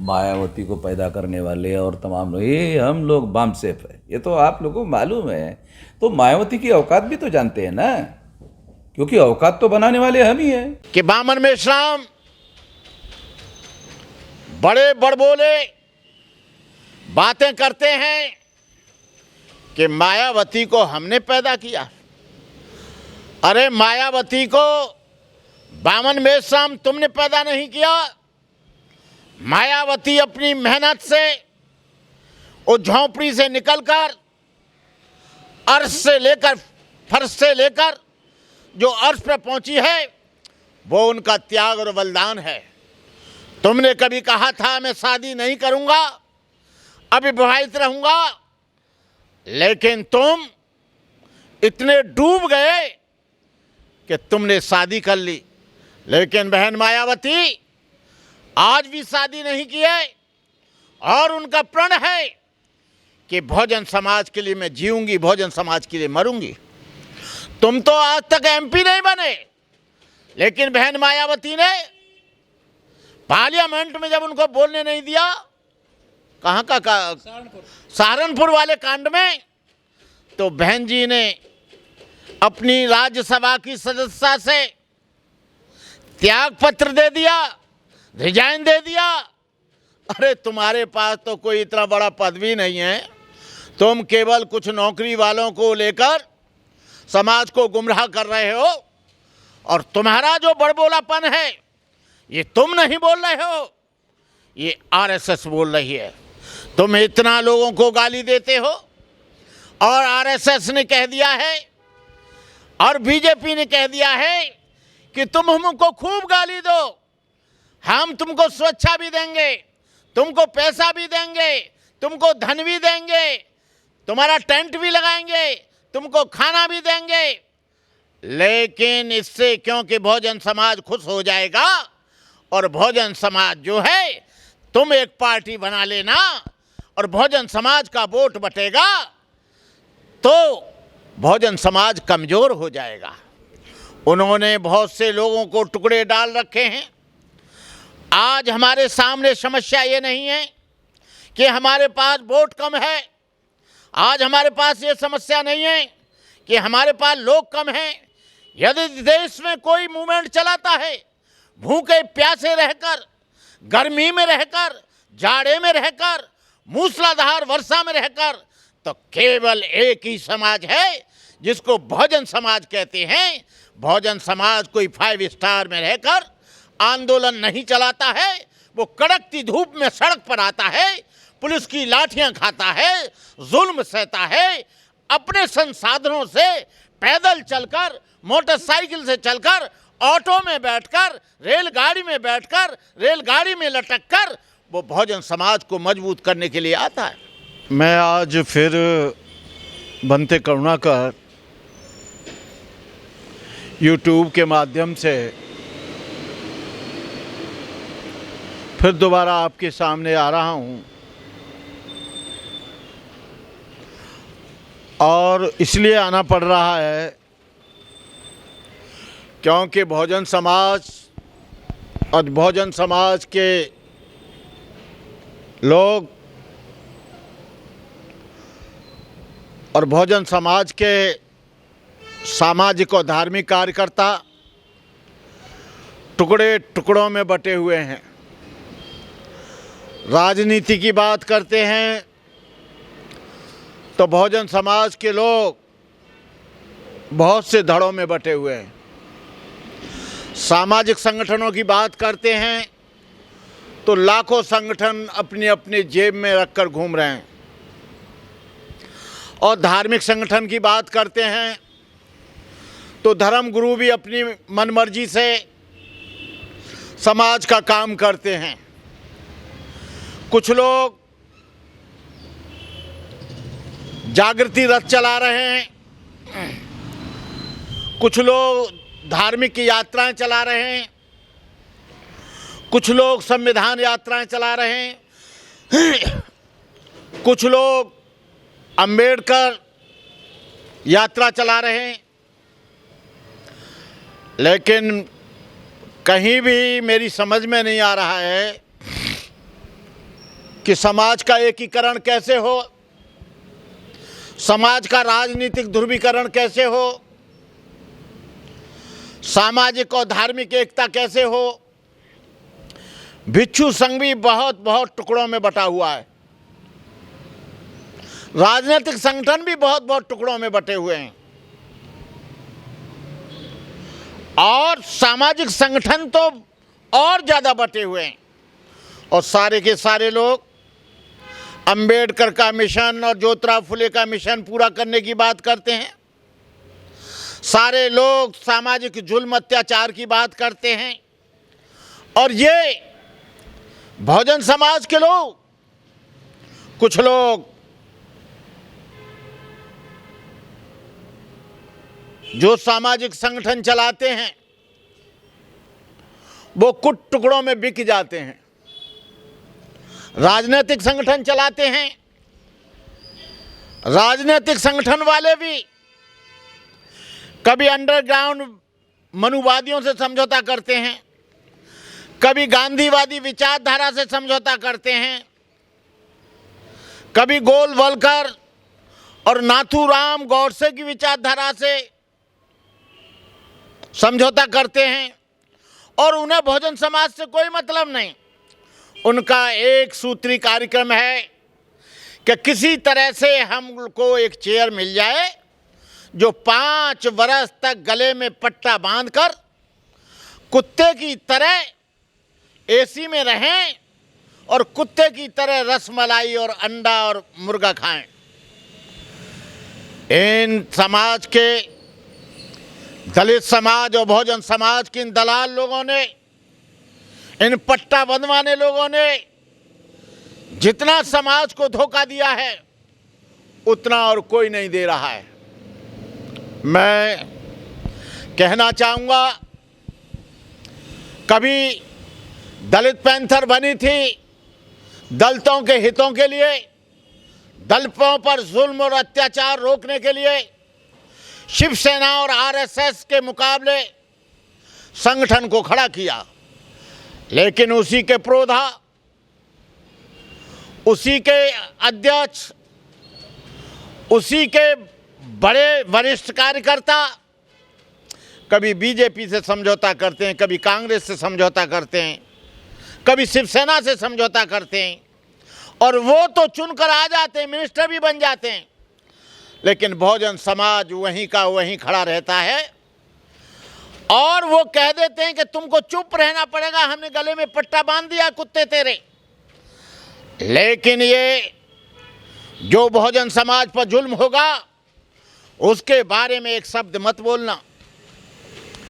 मायावती को पैदा करने वाले और तमाम लोग, ये हम लोग बम सेफ है, ये तो आप लोगों को मालूम है। तो मायावती की औकात भी तो जानते हैं ना, क्योंकि औकात तो बनाने वाले हम ही हैं। कि बामन मेश्राम बड़े बड़बोले बातें करते हैं कि मायावती को हमने पैदा किया। अरे मायावती को बामन मेश्राम तुमने पैदा नहीं किया। मायावती अपनी मेहनत से उस झोंपड़ी से निकलकर अर्श से लेकर फर्श से लेकर जो अर्श पर पहुंची है, वो उनका त्याग और बलिदान है। तुमने कभी कहा था मैं शादी नहीं करूंगा, अविवाहित रहूंगा, लेकिन तुम इतने डूब गए कि तुमने शादी कर ली। लेकिन बहन मायावती आज भी शादी नहीं की है और उनका प्रण है कि बहुजन समाज के लिए मैं जीऊंगी, बहुजन समाज के लिए मरूंगी। तुम तो आज तक एमपी नहीं बने, लेकिन बहन मायावती ने पार्लियामेंट में जब उनको बोलने नहीं दिया, कहाँ का सहारनपुर वाले कांड में, तो बहन जी ने अपनी राज्यसभा की सदस्यता से त्याग पत्र दे दिया, रिजाइन दे दिया। अरे तुम्हारे पास तो कोई इतना बड़ा पद भी नहीं है, तुम केवल कुछ नौकरी वालों को लेकर समाज को गुमराह कर रहे हो। और तुम्हारा जो बड़बोलापन है, ये तुम नहीं बोल रहे हो, ये आरएसएस बोल रही है। तुम इतना लोगों को गाली देते हो और आरएसएस ने कह दिया है और बीजेपी ने कह दिया है कि तुम हमको खूब गाली दो, हम तुमको सुरक्षा भी देंगे, तुमको पैसा भी देंगे, तुमको धन भी देंगे, तुम्हारा टेंट भी लगाएंगे, तुमको खाना भी देंगे। लेकिन इससे क्योंकि बहुजन समाज खुश हो जाएगा और बहुजन समाज जो है, तुम एक पार्टी बना लेना और बहुजन समाज का वोट बटेगा तो बहुजन समाज कमजोर हो जाएगा। उन्होंने बहुत से लोगों को टुकड़े डाल रखे हैं। आज हमारे सामने समस्या ये नहीं है कि हमारे पास वोट कम है, आज हमारे पास ये समस्या नहीं है कि हमारे पास लोग कम हैं। यदि देश में कोई मूवमेंट चलाता है, भूखे प्यासे रहकर, गर्मी में रहकर, जाड़े में रहकर, मूसलाधार वर्षा में रहकर, तो केवल एक ही समाज है जिसको बहुजन समाज कहते हैं। बहुजन समाज कोई 5 स्टार में रहकर आंदोलन नहीं चलाता है, वो कड़कती धूप में सड़क पर आता है, पुलिस की लाठियां खाता है, जुल्म सहता है, अपने संसाधनों से पैदल चलकर, मोटरसाइकिल से चलकर, ऑटो में बैठकर, रेलगाड़ी में बैठकर, रेलगाड़ी में लटककर वो बहुजन समाज को मजबूत करने के लिए आता है। मैं आज फिर बनते करुणाकर यूट्यूब के माध्यम से फिर दोबारा आपके सामने आ रहा हूं और इसलिए आना पड़ रहा है क्योंकि बहुजन समाज और बहुजन समाज के लोग और बहुजन समाज के सामाजिक और धार्मिक कार्यकर्ता टुकड़े टुकड़ों में बटे हुए हैं। राजनीति की बात करते हैं तो बहुजन समाज के लोग बहुत से धड़ों में बटे हुए हैं। सामाजिक संगठनों की बात करते हैं तो लाखों संगठन अपनी अपनी जेब में रखकर घूम रहे हैं। और धार्मिक संगठन की बात करते हैं तो धर्मगुरु भी अपनी मनमर्जी से समाज का काम करते हैं। कुछ लोग जागृति रथ चला रहे हैं, कुछ लोग धार्मिक यात्राएं चला रहे हैं, कुछ लोग संविधान यात्राएं चला रहे हैं, कुछ लोग अंबेडकर यात्रा चला रहे हैं। लेकिन कहीं भी मेरी समझ में नहीं आ रहा है कि समाज का एकीकरण कैसे हो, समाज का राजनीतिक ध्रुवीकरण कैसे हो, सामाजिक और धार्मिक एकता कैसे हो। भिक्षु संघ भी बहुत बहुत टुकड़ों में बटा हुआ है, राजनीतिक संगठन भी बहुत बहुत टुकड़ों में बटे हुए हैं, और सामाजिक संगठन तो और ज़्यादा बटे हुए हैं। और सारे के सारे लोग अंबेडकर का मिशन और ज्योतिराव फुले का मिशन पूरा करने की बात करते हैं। सारे लोग सामाजिक जुल्म अत्याचार की बात करते हैं। और ये बहुजन समाज के लोग, कुछ लोग जो सामाजिक संगठन चलाते हैं वो कुछ टुकड़ों में बिक जाते हैं। राजनीतिक संगठन चलाते हैं, राजनीतिक संगठन वाले भी कभी अंडरग्राउंड मनुवादियों से समझौता करते हैं, कभी गांधीवादी विचारधारा से समझौता करते हैं, कभी गोलवलकर और नाथूराम गौडसे की विचारधारा से समझौता करते हैं। और उन्हें बहुजन समाज से कोई मतलब नहीं। उनका एक सूत्री कार्यक्रम है कि किसी तरह से हमको एक चेयर मिल जाए जो 5 वर्ष तक गले में पट्टा बांधकर कुत्ते की तरह एसी में रहें और कुत्ते की तरह रसमलाई और अंडा और मुर्गा खाएं। इन समाज के, दलित समाज और बहुजन समाज के इन दलाल लोगों ने, इन पट्टा बंधवाने लोगों ने जितना समाज को धोखा दिया है उतना और कोई नहीं दे रहा है। मैं कहना चाहूँगा, कभी दलित पैंथर बनी थी दलितों के हितों के लिए, दलितों पर जुल्म और अत्याचार रोकने के लिए। शिवसेना और आरएसएस के मुकाबले संगठन को खड़ा किया, लेकिन उसी के प्रोधा, उसी के अध्यक्ष, उसी के बड़े वरिष्ठ कार्यकर्ता कभी बीजेपी से समझौता करते हैं, कभी कांग्रेस से समझौता करते हैं, कभी शिवसेना से समझौता करते हैं, और वो तो चुनकर आ जाते हैं, मिनिस्टर भी बन जाते हैं। लेकिन बहुजन समाज वहीं का वहीं खड़ा रहता है और वो कह देते हैं कि तुमको चुप रहना पड़ेगा, हमने गले में पट्टा बांध दिया कुत्ते तेरे। लेकिन ये जो बहुजन समाज पर जुल्म होगा उसके बारे में एक शब्द मत बोलना।